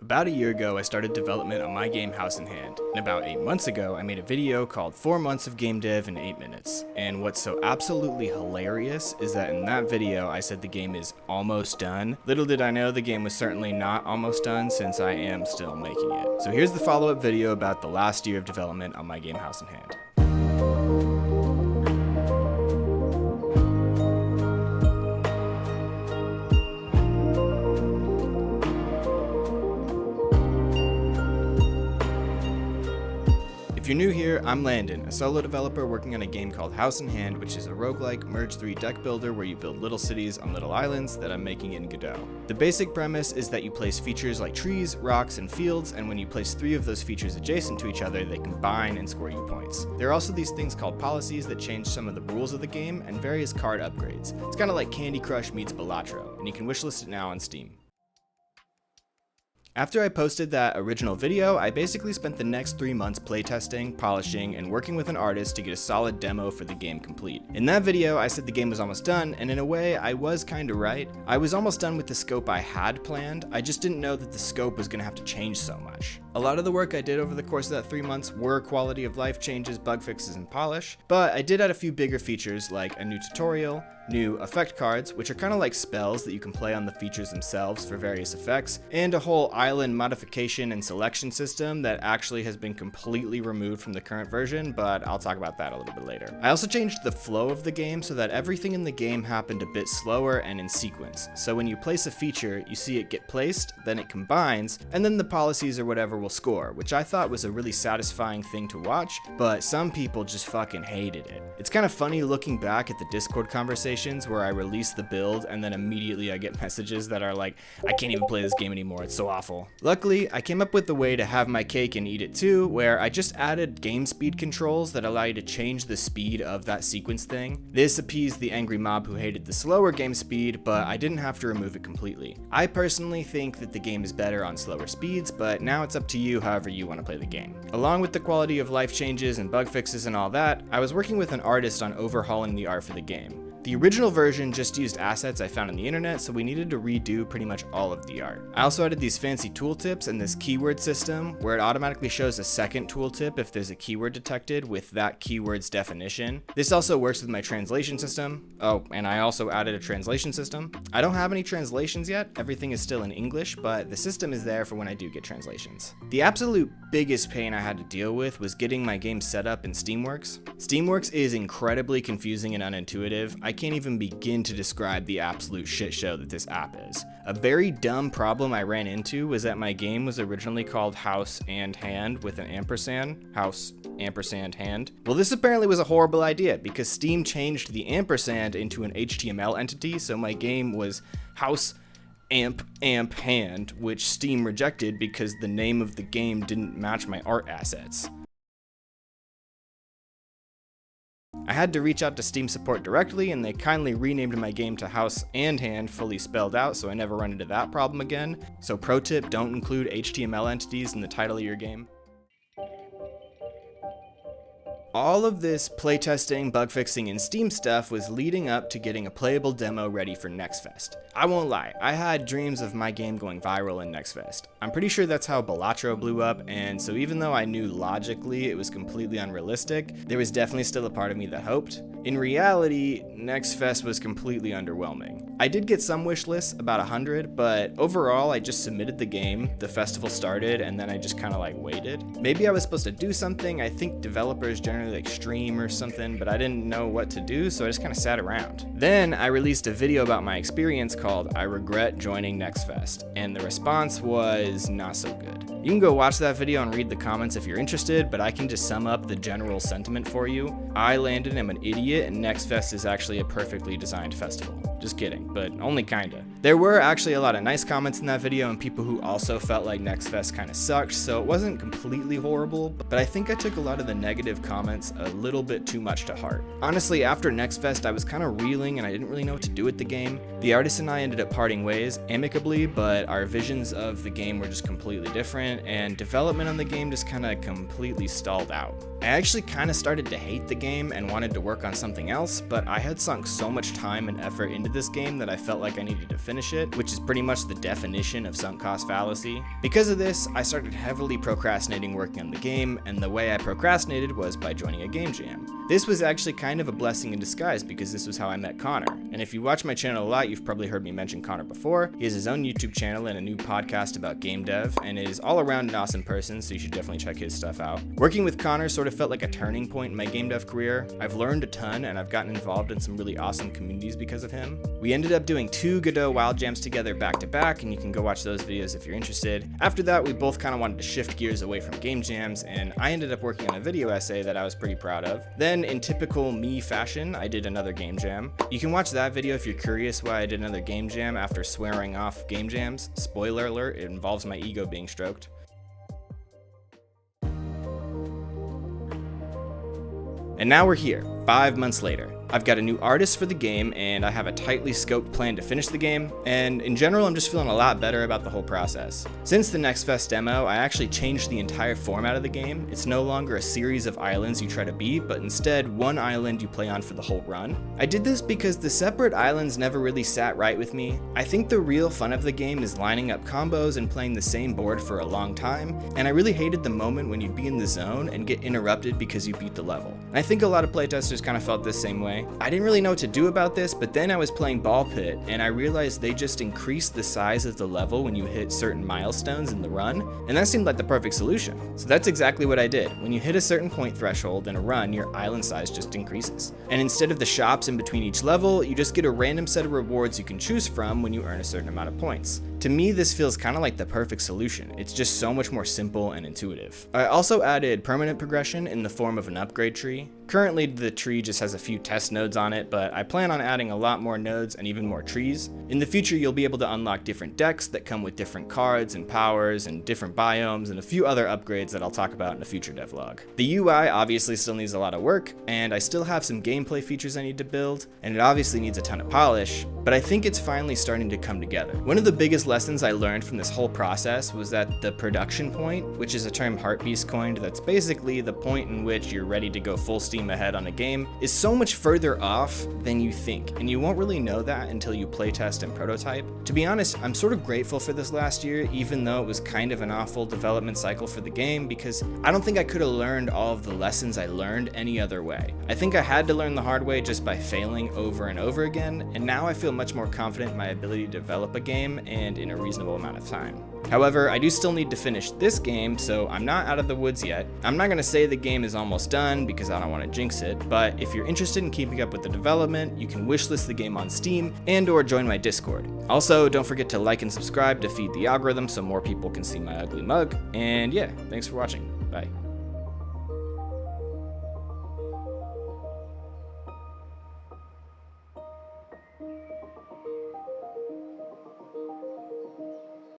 About a year ago, I started development on my game Helynt, and about 8 months ago, I made a video called 4 months of game dev in 8 minutes. And what's so absolutely hilarious is that in that video, I said the game is almost done. Little did I know the game was certainly not almost done, since I am still making it. So here's the follow-up video about the last year of development on my game Helynt. If you're new here, I'm Landon, a solo developer working on a game called Helynt, which is a roguelike Merge 3 deck builder where you build little cities on little islands that I'm making in Godot. The basic premise is that you place features like trees, rocks, and fields, and when you place 3 of those features adjacent to each other, they combine and score you points. There are also these things called policies that change some of the rules of the game, and various card upgrades. It's kind of like Candy Crush meets Balatro, and you can wishlist it now on Steam. After I posted that original video, I basically spent the next 3 months playtesting, polishing, and working with an artist to get a solid demo for the game complete. In that video, I said the game was almost done, and in a way, I was kinda right. I was almost done with the scope I had planned, I just didn't know that the scope was gonna have to change so much. A lot of the work I did over the course of that 3 months were quality of life changes, bug fixes, and polish, but I did add a few bigger features like a new tutorial, new effect cards, which are kind of like spells that you can play on the features themselves for various effects, and a whole island modification and selection system that actually has been completely removed from the current version, but I'll talk about that a little bit later. I also changed the flow of the game so that everything in the game happened a bit slower and in sequence. So when you place a feature, you see it get placed, then it combines, and then the policies or whatever will score, which I thought was a really satisfying thing to watch, but some people just fucking hated it. It's kind of funny looking back at the Discord conversation where I release the build and then immediately I get messages that are like, I can't even play this game anymore, it's so awful. Luckily, I came up with a way to have my cake and eat it too, where I just added game speed controls that allow you to change the speed of that sequence thing. This appeased the angry mob who hated the slower game speed, but I didn't have to remove it completely. I personally think that the game is better on slower speeds, but now it's up to you however you want to play the game. Along with the quality of life changes and bug fixes and all that, I was working with an artist on overhauling the art for the game. The original version just used assets I found on the internet, so we needed to redo pretty much all of the art. I also added these fancy tooltips and this keyword system where it automatically shows a second tooltip if there's a keyword detected with that keyword's definition. This also works with my translation system. Oh, and I also added a translation system. I don't have any translations yet, everything is still in English, but the system is there for when I do get translations. The absolute biggest pain I had to deal with was getting my game set up in Steamworks. Steamworks is incredibly confusing and unintuitive. I can't even begin to describe the absolute shit show that this app is. A very dumb problem I ran into was that my game was originally called House and Hand with an ampersand, House ampersand hand. Well, this apparently was a horrible idea because Steam changed the ampersand into an HTML entity, so my game was House amp hand, which Steam rejected because the name of the game didn't match my art assets. I had to reach out to Steam support directly, and they kindly renamed my game to House and Hand fully spelled out, so I never run into that problem again. So pro tip, don't include HTML entities in the title of your game. All of this playtesting, bug fixing, and Steam stuff was leading up to getting a playable demo ready for NextFest. I won't lie, I had dreams of my game going viral in NextFest. I'm pretty sure that's how Balatro blew up, and so even though I knew logically it was completely unrealistic, there was definitely still a part of me that hoped. In reality, NextFest was completely underwhelming. I did get some wish lists, about 100, but overall I just submitted the game, the festival started, and then I just kinda like waited. Maybe I was supposed to do something. I think developers generally like stream or something, but I didn't know what to do, so I just kind of sat around. Then I released a video about my experience called I Regret Joining NextFest, and the response was not so good. You can go watch that video and read the comments if you're interested, but I can just sum up the general sentiment for you. I, Landon, am an idiot, and NextFest is actually a perfectly designed festival. Just kidding, but only kinda. There were actually a lot of nice comments in that video and people who also felt like NextFest kinda sucked, so it wasn't completely horrible, but I think I took a lot of the negative comments a little bit too much to heart. Honestly, after NextFest, I was kinda reeling and I didn't really know what to do with the game. The artist and I ended up parting ways amicably, but our visions of the game were just completely different, and development on the game just kinda completely stalled out. I actually kinda started to hate the game and wanted to work on something else, but I had sunk so much time and effort into this game that I felt like I needed to finish finish it, which is pretty much the definition of sunk cost fallacy. Because of this, I started heavily procrastinating working on the game, and the way I procrastinated was by joining a game jam. This was actually kind of a blessing in disguise because this was how I met Connor. And if you watch my channel a lot, you've probably heard me mention Connor before. He has his own YouTube channel and a new podcast about game dev, and is all around an awesome person, so you should definitely check his stuff out. Working with Connor sort of felt like a turning point in my game dev career. I've learned a ton, and I've gotten involved in some really awesome communities because of him. We ended up doing 2 Godot wild jams together back to back, and you can go watch those videos if you're interested. After that, we both kind of wanted to shift gears away from game jams, and I ended up working on a video essay that I was pretty proud of. Then, in typical me fashion, I did another game jam. You can watch that video if you're curious why I did another game jam after swearing off game jams. Spoiler alert, it involves my ego being stroked. And now we're here, 5 months later. I've got a new artist for the game, and I have a tightly scoped plan to finish the game, and in general I'm just feeling a lot better about the whole process. Since the NextFest demo, I actually changed the entire format of the game. It's no longer a series of islands you try to beat, but instead one island you play on for the whole run. I did this because the separate islands never really sat right with me. I think the real fun of the game is lining up combos and playing the same board for a long time, and I really hated the moment when you'd be in the zone and get interrupted because you beat the level. And I think a lot of playtesters kind of felt this same way. I didn't really know what to do about this, but then I was playing Ball Pit, and I realized they just increased the size of the level when you hit certain milestones in the run, and that seemed like the perfect solution. So that's exactly what I did. When you hit a certain point threshold in a run, your island size just increases. And instead of the shops in between each level, you just get a random set of rewards you can choose from when you earn a certain amount of points. To me, this feels kind of like the perfect solution. It's just so much more simple and intuitive. I also added permanent progression in the form of an upgrade tree. Currently, the tree just has a few test nodes on it, but I plan on adding a lot more nodes and even more trees. In the future, you'll be able to unlock different decks that come with different cards and powers and different biomes and a few other upgrades that I'll talk about in a future devlog. The UI obviously still needs a lot of work, and I still have some gameplay features I need to build, and it obviously needs a ton of polish, but I think it's finally starting to come together. One of the biggest lessons I learned from this whole process was that the production point, which is a term Heartbeast coined that's basically the point in which you're ready to go full steam ahead on a game, is so much further off than you think, and you won't really know that until you playtest and prototype. To be honest, I'm sort of grateful for this last year, even though it was kind of an awful development cycle for the game, because I don't think I could have learned all of the lessons I learned any other way. I think I had to learn the hard way just by failing over and over again, and now I feel much more confident in my ability to develop a game and in a reasonable amount of time. However, I do still need to finish this game, so I'm not out of the woods yet. I'm not going to say the game is almost done because I don't want to jinx it, but if you're interested in keeping up with the development, you can wishlist the game on Steam and or join my Discord. Also, don't forget to like and subscribe to feed the algorithm so more people can see my ugly mug, and yeah, thanks for watching. Bye.